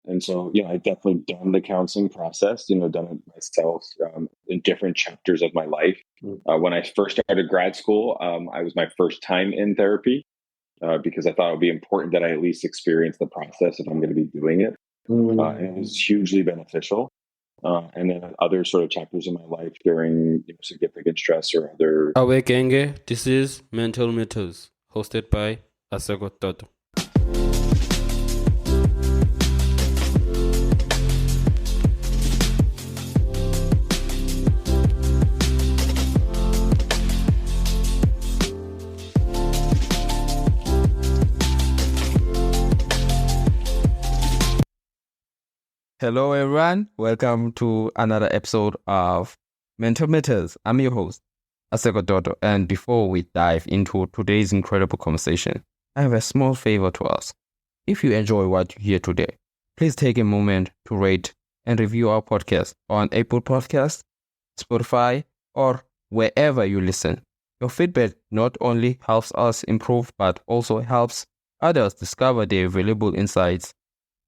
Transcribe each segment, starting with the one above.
And so, I've definitely done the counseling process, done it myself in different chapters of my life. When I first started grad school, I was my first time in therapy because I thought it would be important that I at least experience the process if I'm going to be doing it. And it was hugely beneficial. And then other sort of chapters in my life during significant stress or other. Awekenge, this is Mental Matters, hosted by Asekho Toto. Hello, everyone. Welcome to another episode of Mental Matters. I'm your host, Asekho Toto. And before we dive into today's incredible conversation, I have a small favor to ask. If you enjoy what you hear today, please take a moment to rate and review our podcast on Apple Podcasts, Spotify, or wherever you listen. Your feedback not only helps us improve, but also helps others discover the valuable insights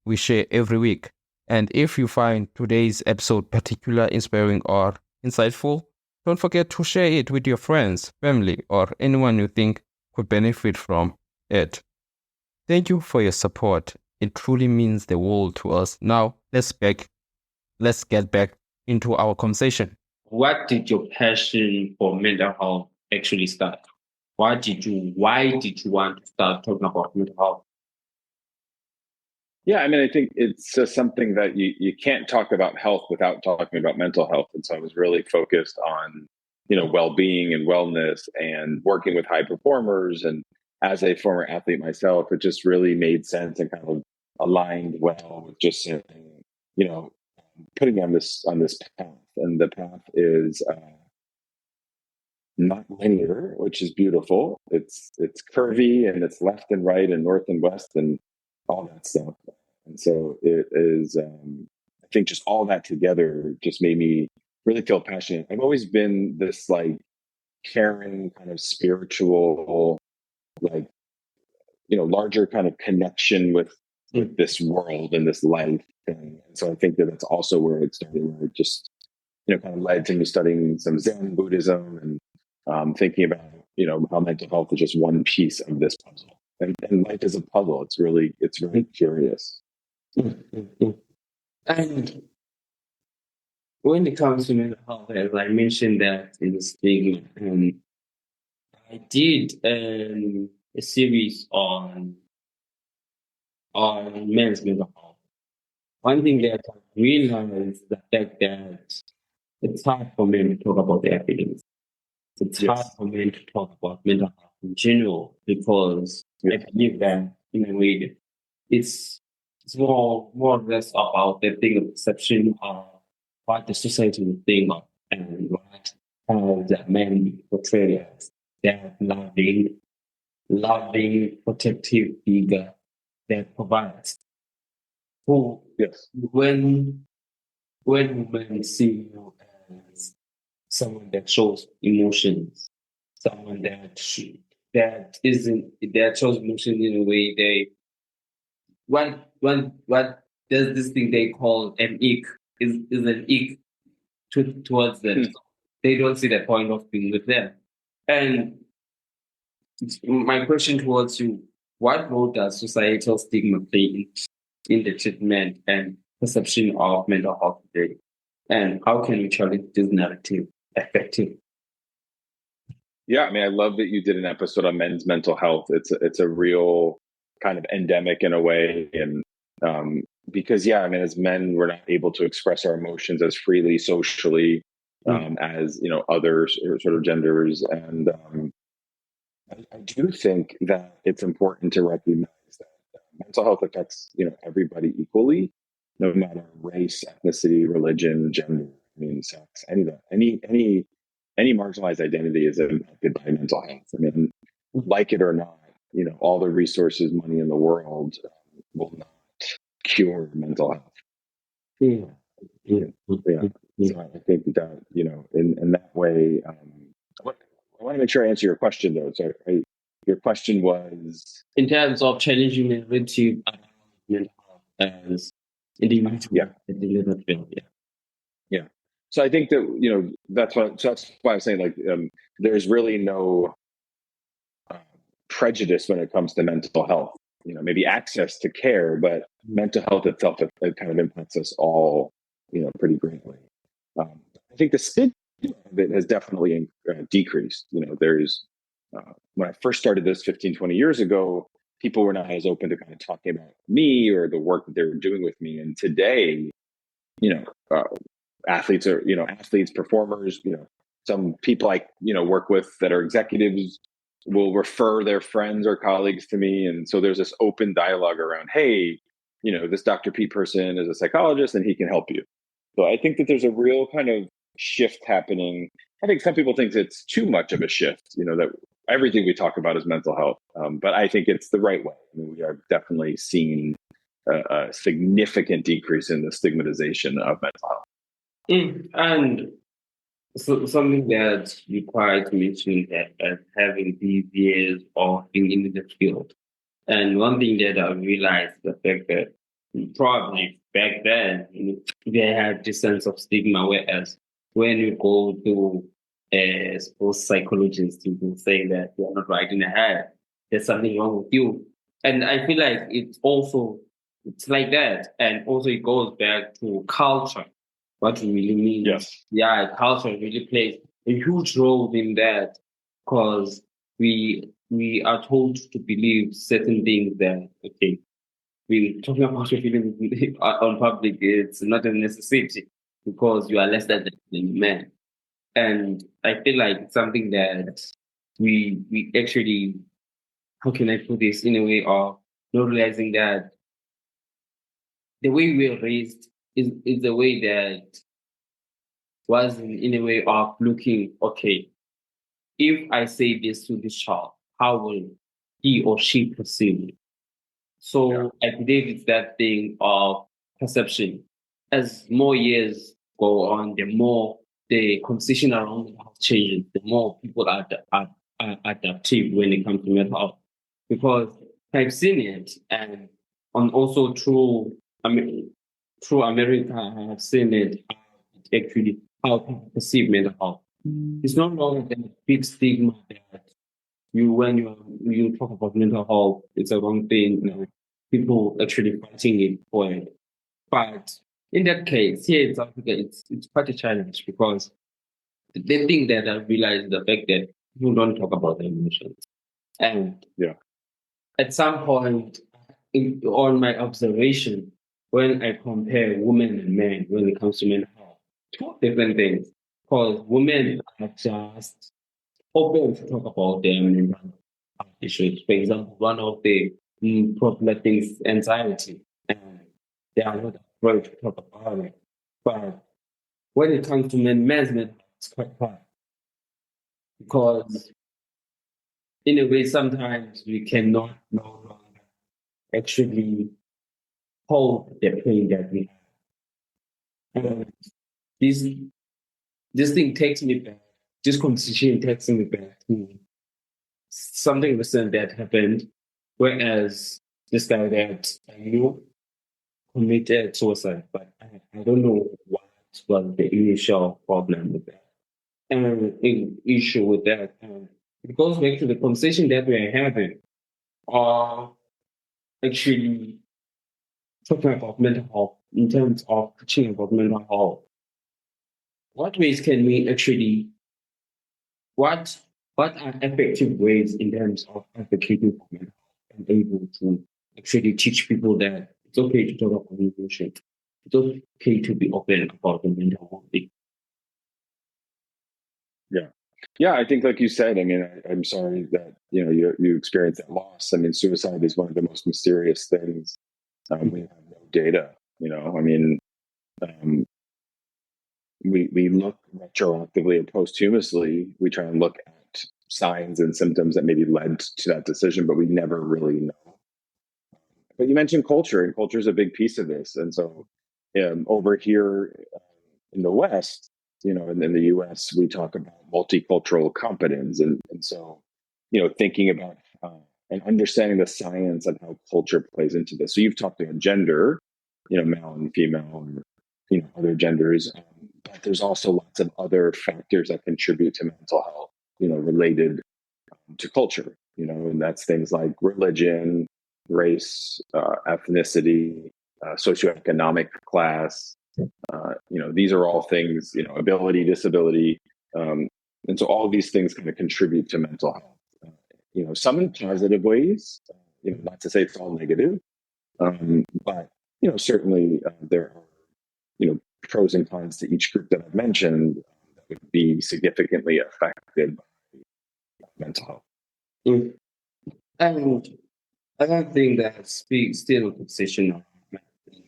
we share every week. And if you find today's episode particularly inspiring or insightful, don't forget to share it with your friends, family, or anyone you think could benefit from it. Thank you for your support. It truly means the world to us. Now, let's get back into our conversation. What did your passion for mental health actually start? Why did you want to start talking about mental health? Yeah, I mean, I think it's just something that you can't talk about health without talking about mental health. And so I was really focused on, well-being and wellness and working with high performers. And as a former athlete myself, it just really made sense and kind of aligned well with just, putting on this path. And the path is not linear, which is beautiful. It's curvy and it's left and right and north and west and all that stuff. And so it is, I think just all that together just made me really feel passionate. I've always been this caring kind of spiritual, larger kind of connection with this world and this life thing. And so I think that that's also where it started, where it just, kind of led to me studying some Zen Buddhism and thinking about, how mental health is just one piece of this puzzle. And life is a puzzle. It's very curious. And when it comes to mental health, as I mentioned that in the stigma, I did a series on men's mental health. One thing that I realized is the fact that it's hard for men to talk about their feelings. It's hard for men to talk about mental health in general because I believe that in a way it's more or less about the thing of perception of what the society will think of and what the men portray as that loving, protective figure that provides. So when women see you as someone that shows emotions, someone that shows emotion in a way they what does this thing they call an ick is an ick towards them. So they don't see the point of being with them. And my question towards you, what role does societal stigma play in the treatment and perception of mental health today? And how can we challenge this narrative effectively? Yeah, I mean, I love that you did an episode on men's mental health. It's a real kind of endemic in a way, and because as men, we're not able to express our emotions as freely socially as other sort of genders, and I do think that it's important to recognize that mental health affects everybody equally, no matter race, ethnicity, religion, gender, sex, any of that, any marginalized identity is impacted by mental health. I mean, like it or not, all the resources, money in the world will not cure mental health. So I think that, in that way, I want to make sure I answer your question though. So your question was in terms of challenging the narrative around mental health as individual Yeah. that delivered well. Yeah. Yeah. So I think that, that's why I'm saying, like, there's really no uh, prejudice when it comes to mental health. Maybe access to care, but mental health itself, it kind of impacts us all, pretty greatly. I think the stigma of it has definitely decreased. There's when I first started this 15, 20 years ago, people were not as open to kind of talking about me or the work that they were doing with me. And today, you know, uh, athletes, performers, some people I, work with that are executives will refer their friends or colleagues to me. And so there's this open dialogue around, hey, this Dr. Pete person is a psychologist and he can help you. So I think that there's a real kind of shift happening. I think some people think it's too much of a shift, that everything we talk about is mental health. But I think it's the right way. We are definitely seeing a significant decrease in the stigmatization of mental health. And so something that's required to mention that as having these years of being in the field. And one thing that I realized the fact that probably back then they had this sense of stigma, whereas when you go to suppose psychologists, you will say that you're not right in the head. There's something wrong with you. And I feel like it's like that. And also it goes back to culture. What it really means. Yes. Yeah, culture really plays a huge role in that because we are told to believe certain things that, okay, we talking about your feelings on public, it's not a necessity because you are less than a man. And I feel like it's something that we actually, how can I put this in a way of not realizing that the way we were raised is the way that was in a way of looking, okay, if I say this to this child, how will he or she perceive it? So I believe it's that thing of perception. As more years go on, the more the conversation around mental health changes, the more people are adaptive when it comes to mental health. Because I've seen it, and also through America, I have seen it actually how people perceive mental health. It's no longer the big stigma that when you talk about mental health, it's a wrong thing. People actually fighting it for it. But in that case, here in South Africa, it's quite a challenge because the thing that I realized is the fact that people don't talk about their emotions. And Yeah. at some point, on my observation, when I compare women and men when it comes to mental health, two different things. Because women are just open to talk about their mental health issues. For example, one of the popular things is anxiety, and they are not afraid to talk about it. But when it comes to men's mental health, it's quite hard because, in a way, sometimes we cannot no longer actually hold the pain that we have. And this this thing takes me back. This conversation takes me back to something recent that happened, whereas this guy that I knew committed suicide, but I don't know what was the initial problem with that. And the issue with that, it goes back to the conversation that we're having, or actually talking about mental health in terms of teaching about mental health. What ways can we actually, what what are effective ways in terms of advocating for mental health and able to actually teach people that it's okay to talk about emotions. It's okay to be open about the mental health thing. Yeah. Yeah. I think, like you said, I mean, I'm sorry that, you experienced that loss. I mean, suicide is one of the most mysterious things. We have no data, I mean, um, we look retroactively and posthumously, we try and look at signs and symptoms that maybe led to that decision, but we never really know. But you mentioned culture, and culture is a big piece of this. And so over here in the West, in the US, we talk about multicultural competence. And so, thinking about and understanding the science and how culture plays into this. So you've talked about gender, male and female, or other genders. But there's also lots of other factors that contribute to mental health, related to culture, and that's things like religion, race, ethnicity, socioeconomic class. These are all things, ability, disability. And so all of these things kind of contribute to mental health, some in positive ways, not to say it's all negative, but, certainly there are, pros and cons to each group that I've mentioned that would be significantly affected by mental health. Mm. And another thing that speaks still in position of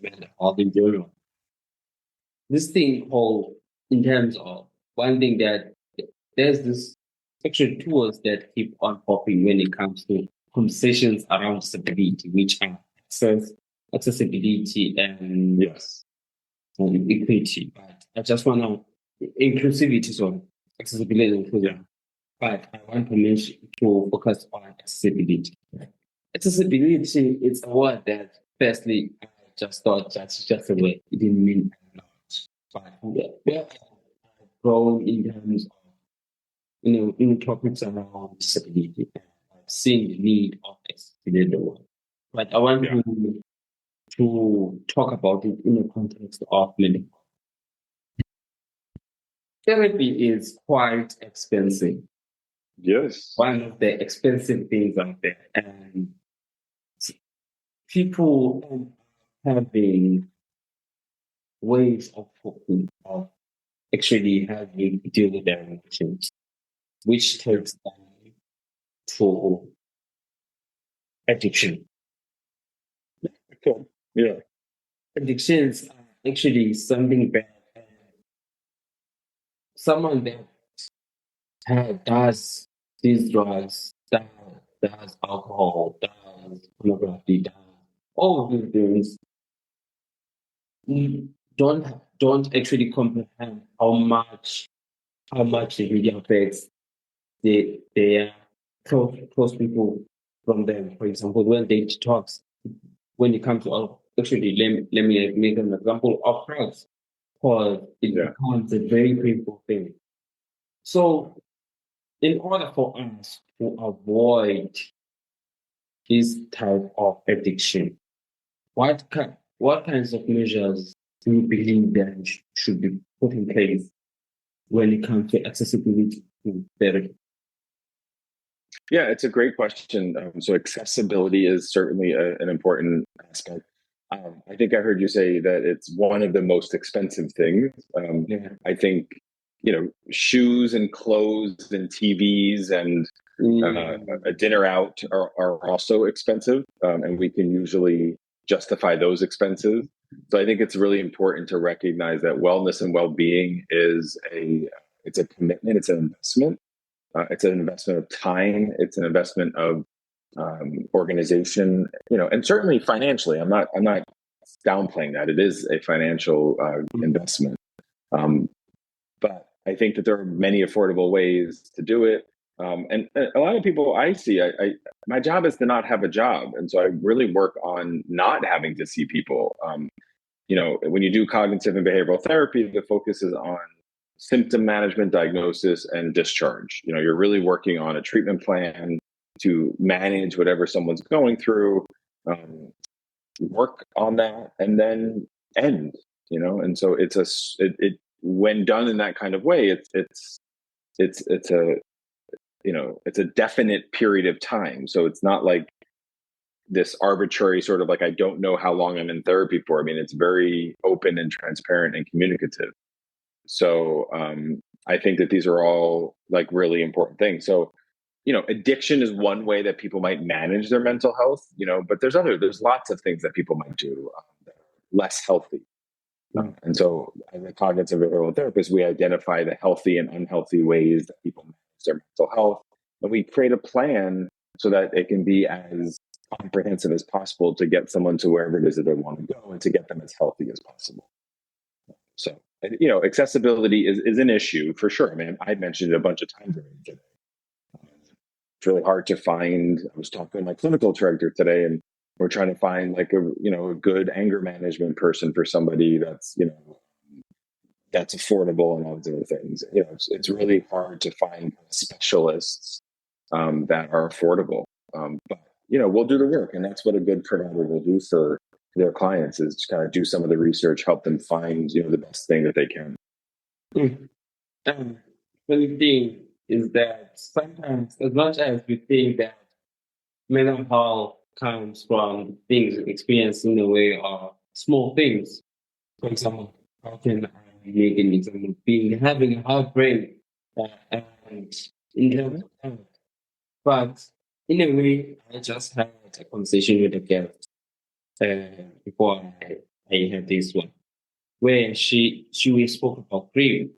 mental health in general, this thing called, in terms of one thing that there's this actual tools that keep on popping when it comes to conversations around disability, which are accessibility and Yes. equity. But I just want to inclusivity, so accessibility and inclusion. Yeah. But I want to focus on accessibility. Accessibility, it's a word that firstly I just thought that's just a word. It didn't mean a lot. But where I've grown in terms of in topics around disability, I've seen the need of accessibility. But I want to talk about it in the context of mental health. Therapy is quite expensive. Yes. One of the expensive things out there, and people having ways of coping, of actually having to deal with their emotions, which takes them to addiction. Cool. Yeah. Addictions are actually something bad. Someone that does these drugs, does alcohol, does pornography, does all of these things, don't actually comprehend how much it really affects their close people from them. For example, when they detox, when it comes to actually let me make an example of drugs, because it becomes a very painful thing. So in order for us to avoid this type of addiction, what kinds of measures do you believe that should be put in place when it comes to accessibility to therapy? Yeah, it's a great question. So accessibility is certainly an important aspect. I think I heard you say that it's one of the most expensive things. I think, shoes and clothes and TVs and a dinner out are also expensive, and we can usually justify those expenses. So I think it's really important to recognize that wellness and well-being it's a commitment, it's an investment. It's an investment of time. It's an investment of organization, and certainly financially. I'm not downplaying that. It is a financial investment, but I think that there are many affordable ways to do it. And a lot of people I see, my job is to not have a job, and so I really work on not having to see people. When you do cognitive and behavioral therapy, the focus is on symptom management, diagnosis, and discharge. You're really working on a treatment plan to manage whatever someone's going through, work on that, and then end. And so it when done in that kind of way, it's a definite period of time. So it's not like this arbitrary sort of like, I don't know how long I'm in therapy for. I mean, it's very open and transparent and communicative. So I think that these are all like really important things. So, addiction is one way that people might manage their mental health, but there's lots of things that people might do that are less healthy. And so as a cognitive behavioral therapist, we identify the healthy and unhealthy ways that people manage their mental health. And we create a plan so that it can be as comprehensive as possible to get someone to wherever it is that they want to go and to get them as healthy as possible. So, accessibility is an issue for sure. I mean, I mentioned it a bunch of times already today. It's really hard to find. I was talking to my clinical director today, and we're trying to find like a good anger management person for somebody that's that's affordable and all these other things. It's really hard to find specialists that are affordable. But we'll do the work, and that's what a good provider will do for their clients, is to kind of do some of the research, help them find the best thing that they can. The thing is that sometimes, as much as we think that mental health comes from things experienced in the way of small things, for example, how can I make an example? Having a heartbreak and in terms of health. But in a way, I just had a conversation with a girl before I had this one, where she spoke about grief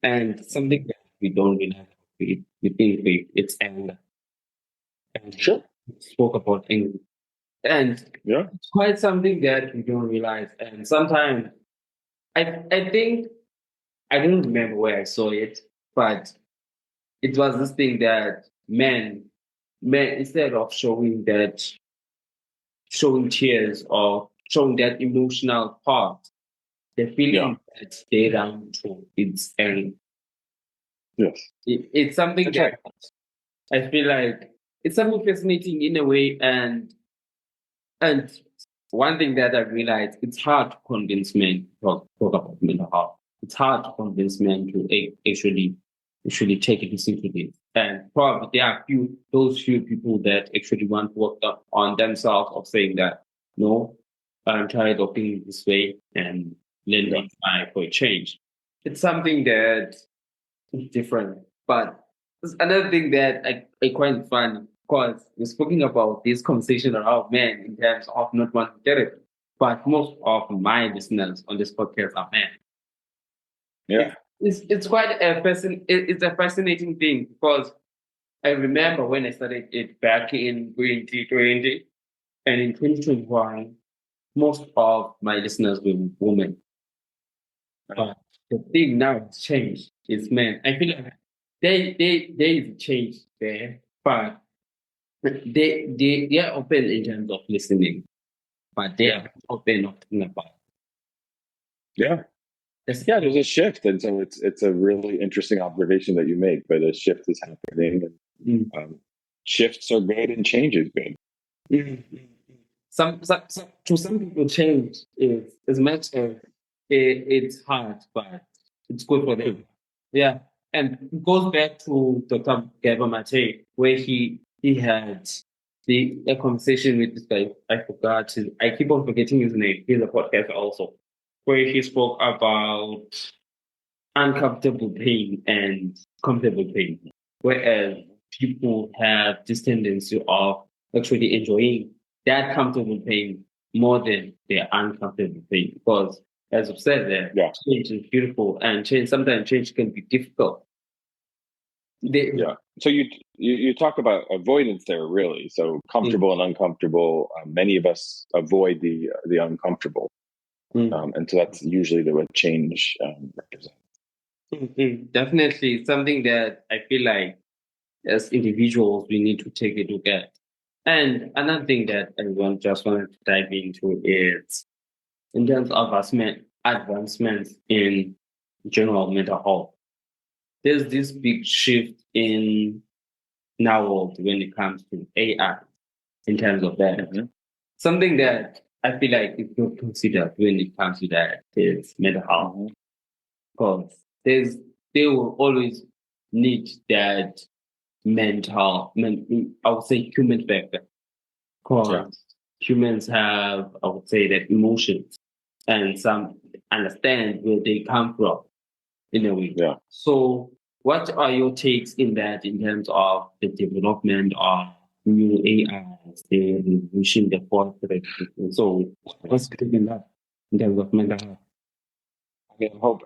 and something that we don't really have grief. We think grief, it's anger. And Sure. spoke about anger. And Yeah. it's quite something that we don't realize. And sometimes I think I don't remember where I saw it, but it was this thing that men instead of showing tears or showing that emotional part, the feeling that they run to it's anger. Yes. It's something that I feel like it's something fascinating in a way, and one thing that I realized, it's hard to convince men to talk about mental health. It's hard to convince men to actually take a listen to this. And probably there are those few people that actually want to work on themselves of saying that, no, I'm tired of being this way and let me try for a change. It's something that is different. But there's another thing that I quite find, because we're speaking about this conversation around men in terms of not wanting therapy, but most of my listeners on this podcast are men. Yeah. It's quite it's a fascinating thing, because I remember when I started it back in 2020, and in 2021, most of my listeners were women. But the thing now has changed. It's men. I feel like there is a change there, but they are open in terms of listening, but they are open of talking about. Yeah. There's a shift, and so it's a really interesting observation that you make. But a shift is happening, and shifts are good, and change is good. Some to some people, change is as much as it's hard, but it's good for them. Yeah, and it goes back to Dr. Gabor Mate, where he had a conversation with this guy. I keep on forgetting his name. He's a podcaster also, where he spoke about uncomfortable pain and comfortable pain, whereas people have this tendency of actually enjoying that comfortable pain more than their uncomfortable pain. Because, as I've said there, change is beautiful, and sometimes change can be difficult. So you talk about avoidance there, really. So comfortable and uncomfortable. Many of us avoid the uncomfortable, and so that's usually what change represents. Definitely something that I feel like as individuals we need to take a look at. And another thing that I just wanted to dive into is in terms of advancements in general mental health. There's this big shift in our world when it comes to AI in terms of that. Something that I feel like is not considered when it comes to that is mental health. Because they will always need that I would say human factor. Because humans have, I would say, that emotions, and some understand where they come from in a way. Yeah. So what are your takes in that in terms of the development of new AIs, the revolution, the fourth direction? So what's good in that in terms of mental health?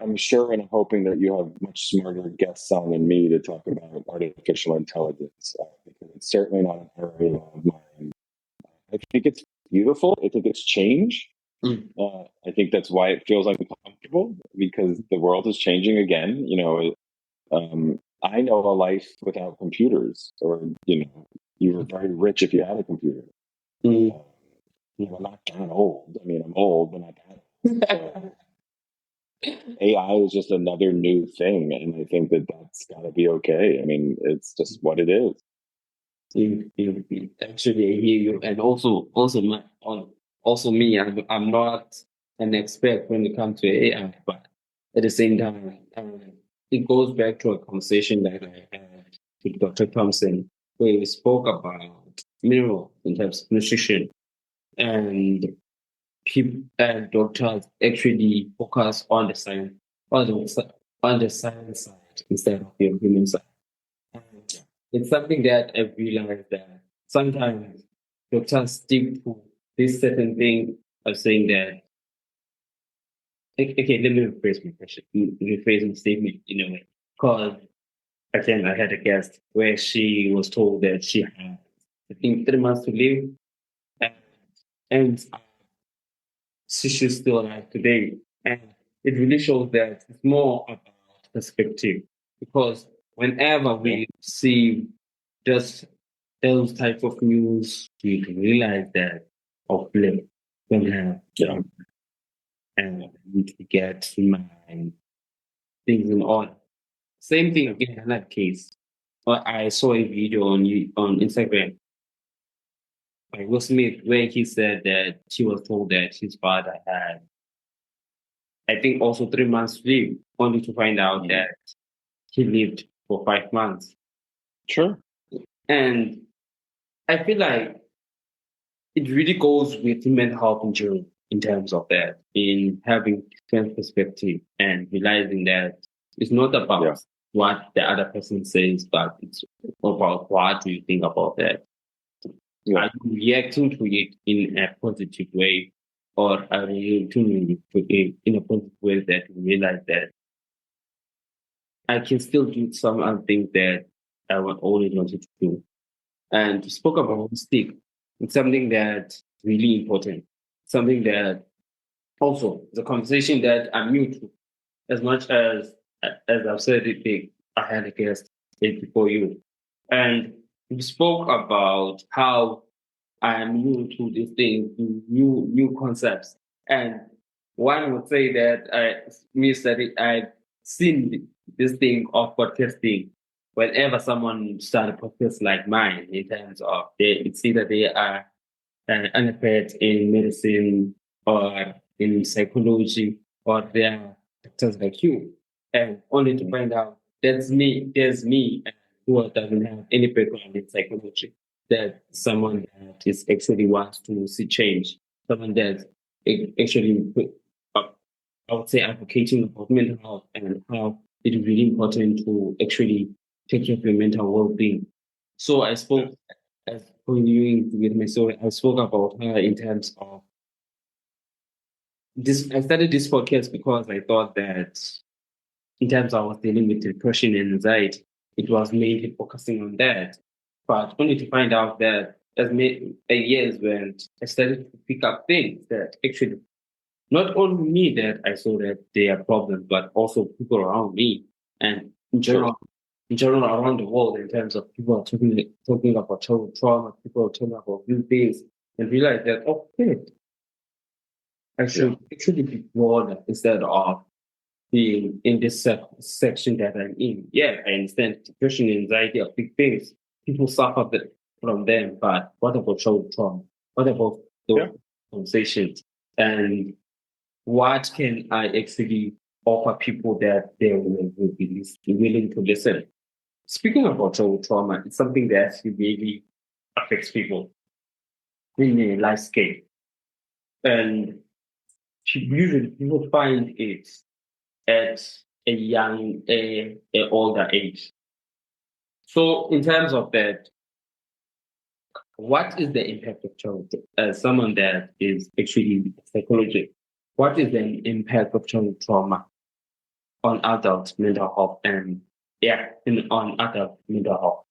I'm sure and I'm hoping that you have much smarter guests on than me to talk about artificial intelligence, because it's certainly not an area of mine. I think it's beautiful. I think it's change. I think that's why it feels uncomfortable, because the world is changing again. I know a life without computers, or you were very rich if you had a computer. we're not that old. I mean, I'm old, but not that old. So AI is just another new thing, and I think that that's got to be okay. I mean, it's just what it is. Actually, I hear you, and also me. I'm not an expert when it comes to AI, but at the same time, it goes back to a conversation that I had with Dr. Thompson, where we spoke about mineral in terms of nutrition, and people and doctors actually focus on the science, on the science side instead of the human side. And it's something that I've realized that sometimes doctors stick to this certain thing of saying that, okay, let me rephrase my question, rephrase my statement in a way. Because again, I had a guest where she was told that she had, I think, 3 months to live, and, and she's still alive today. And it really shows that it's more about perspective. Because whenever we see just those type of news, we realize that of blame don't have and I need to get my things in order. Same thing again in that case. I saw a video on Instagram by Will Smith where he said that he was told that his father had, I think, also 3 months leave, only to find out that he lived for 5 months. Sure. And I feel like it really goes with mental health in general in terms of that, in having different perspective and realizing that it's not about what the other person says, but it's about what do you think about that. Are you reacting to it in a positive way, or are you reacting to it in a positive way that you realize that I can still do some other things that I would always wanted to do. And you spoke about stick. It's something that's really important. Something that also the conversation that I'm new to. As much as I've said it, I had a guest before you, and we spoke about how I am new to this thing, new concepts, and one would say that I've seen this thing of podcasting whenever someone started a podcast like mine, in terms of it's either they are an expert in medicine or in psychology, or they are doctors like you, and only to find out there's me who doesn't have any background in psychology, that someone that is actually wants to see change, someone that actually, I would say, advocating about mental health and how it is really important to actually take care of your mental well-being. So I spoke, as continuing with my story, I spoke about her in terms of this. I started this podcast because I thought that in terms I was dealing with depression and anxiety, it was mainly focusing on that. But only to find out that as years went, I started to pick up things that actually, not only me that I saw that they are problems, but also people around me and in general around the world, in terms of people are talking about childhood trauma, people are talking about these things, and realize that, okay, I should actually be broader instead of being in this section that I'm in. Yeah, I understand depression and anxiety are big things. People suffer from them, but what about childhood trauma? What about those conversations? And what can I actually offer people that they will be willing to listen? Speaking about childhood trauma, it's something that actually really affects people in a life scale. And usually people find it at a older age. So in terms of that, what is the impact of childhood? As someone that is actually psychology, what is the impact of childhood trauma on adult mental health and on adult mental health?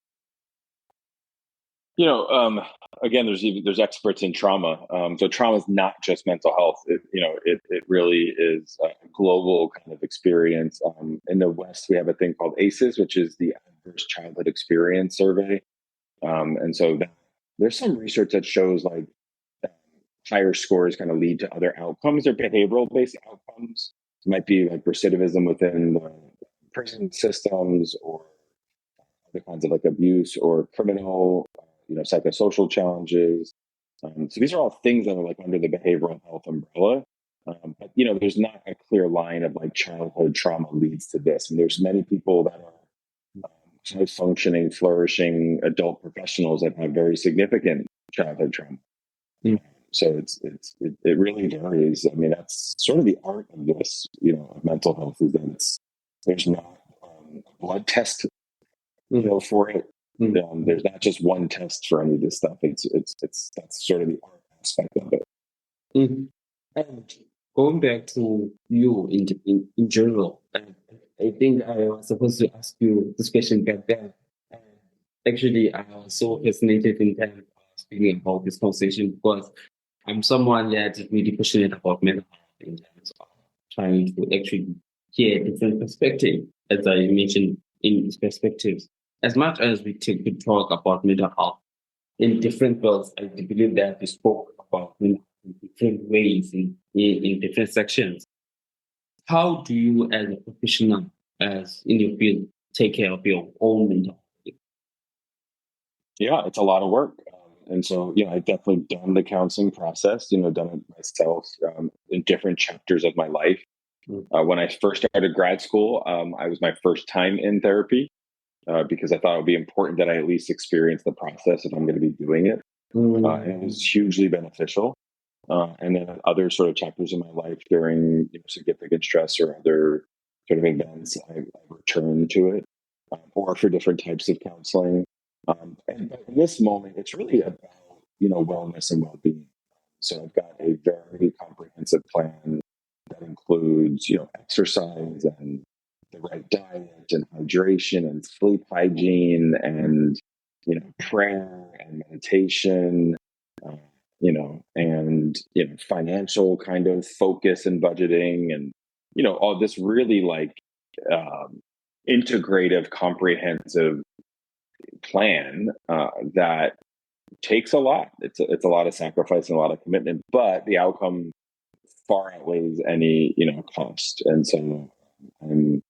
Again, there's experts in trauma. So trauma is not just mental health. It really is a global kind of experience. In the West, we have a thing called ACEs, which is the Adverse Childhood Experience Survey. And so there's some research that shows like higher scores kind of lead to other outcomes or behavioral based outcomes. It might be like recidivism within the prison systems, or other kinds of like abuse or criminal, psychosocial challenges. So these are all things that are like under the behavioral health umbrella. But there's not a clear line of like childhood trauma leads to this. And there's many people that are high functioning, flourishing adult professionals that have very significant childhood trauma. Mm. So it really varies. I mean, that's sort of the art of this, of mental health, is that there's not a blood test, for it. There's not just one test for any of this stuff. It's that's sort of the art aspect of it. And going back to you in general, I think I was supposed to ask you this question back then. Actually, I was so fascinated in terms of speaking about this conversation, because I'm someone that is really passionate about mental health in terms of trying to actually hear different perspectives, as I mentioned in these perspectives. As much as we could talk about mental health in different fields, I believe that we spoke about mental health in different ways, in different sections. How do you, as a professional, as in your field, take care of your own mental health? Yeah, it's a lot of work. And so, I've definitely done the counseling process, done it myself in different chapters of my life. When I first started grad school, I was my first time in therapy because I thought it would be important that I at least experience the process if I'm going to be doing it. And it was hugely beneficial. And then other sort of chapters in my life during significant stress or other sort of events, I returned to it, or for different types of counseling. And in this moment, it's really about wellness and well-being. So I've got a very comprehensive plan that includes exercise and the right diet and hydration and sleep hygiene and prayer and meditation. And financial kind of focus and budgeting, and all this really like integrative, comprehensive plan that takes a lot. It's a lot of sacrifice and a lot of commitment, but the outcome far outweighs any cost. And so I'm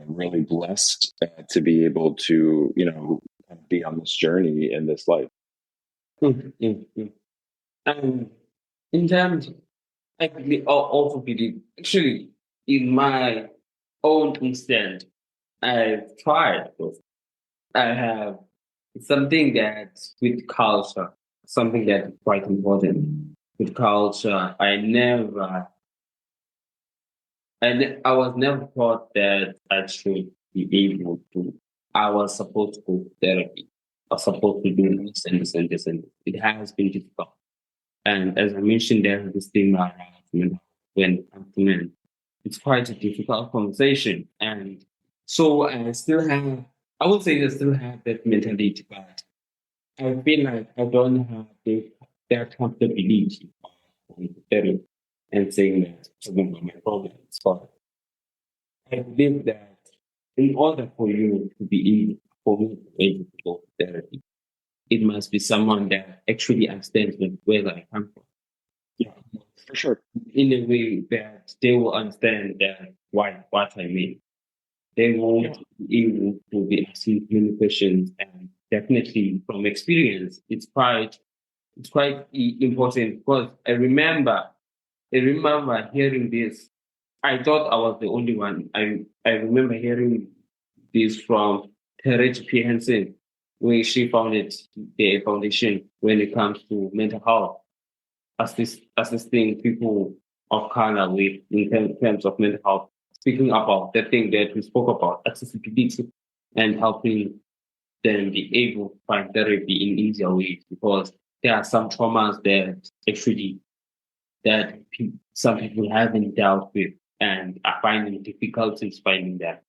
really blessed to be able to be on this journey in this life. In terms, I also believe, actually, in my own instant, I've tried. I have something that with culture, something that is quite important. With culture, I was never taught that I should be able to. I was supposed to go to therapy. I was supposed to do this and this and this, and it has been difficult. And as I mentioned, there is this stigma around when it comes to men. It's quite a difficult conversation. And so I would say I still have that mentality, but I feel like I don't have that comfortability of going to therapy and saying that it's not my problem, it's fine. I believe that in order for you to be able to go to therapy, it must be someone that actually understands where I come from. Yeah, for sure. In a way that they will understand that what I mean. They won't be able to be asking many questions, and definitely from experience, it's quite important, because I remember hearing this. I thought I was the only one. I remember hearing this from Terry P. Hansen, where she founded the foundation when it comes to mental health, assisting people of color with in terms of mental health, speaking about the thing that we spoke about, accessibility, and helping them be able to find therapy in easier ways, because there are some traumas that some people haven't dealt with and are finding difficulties finding that.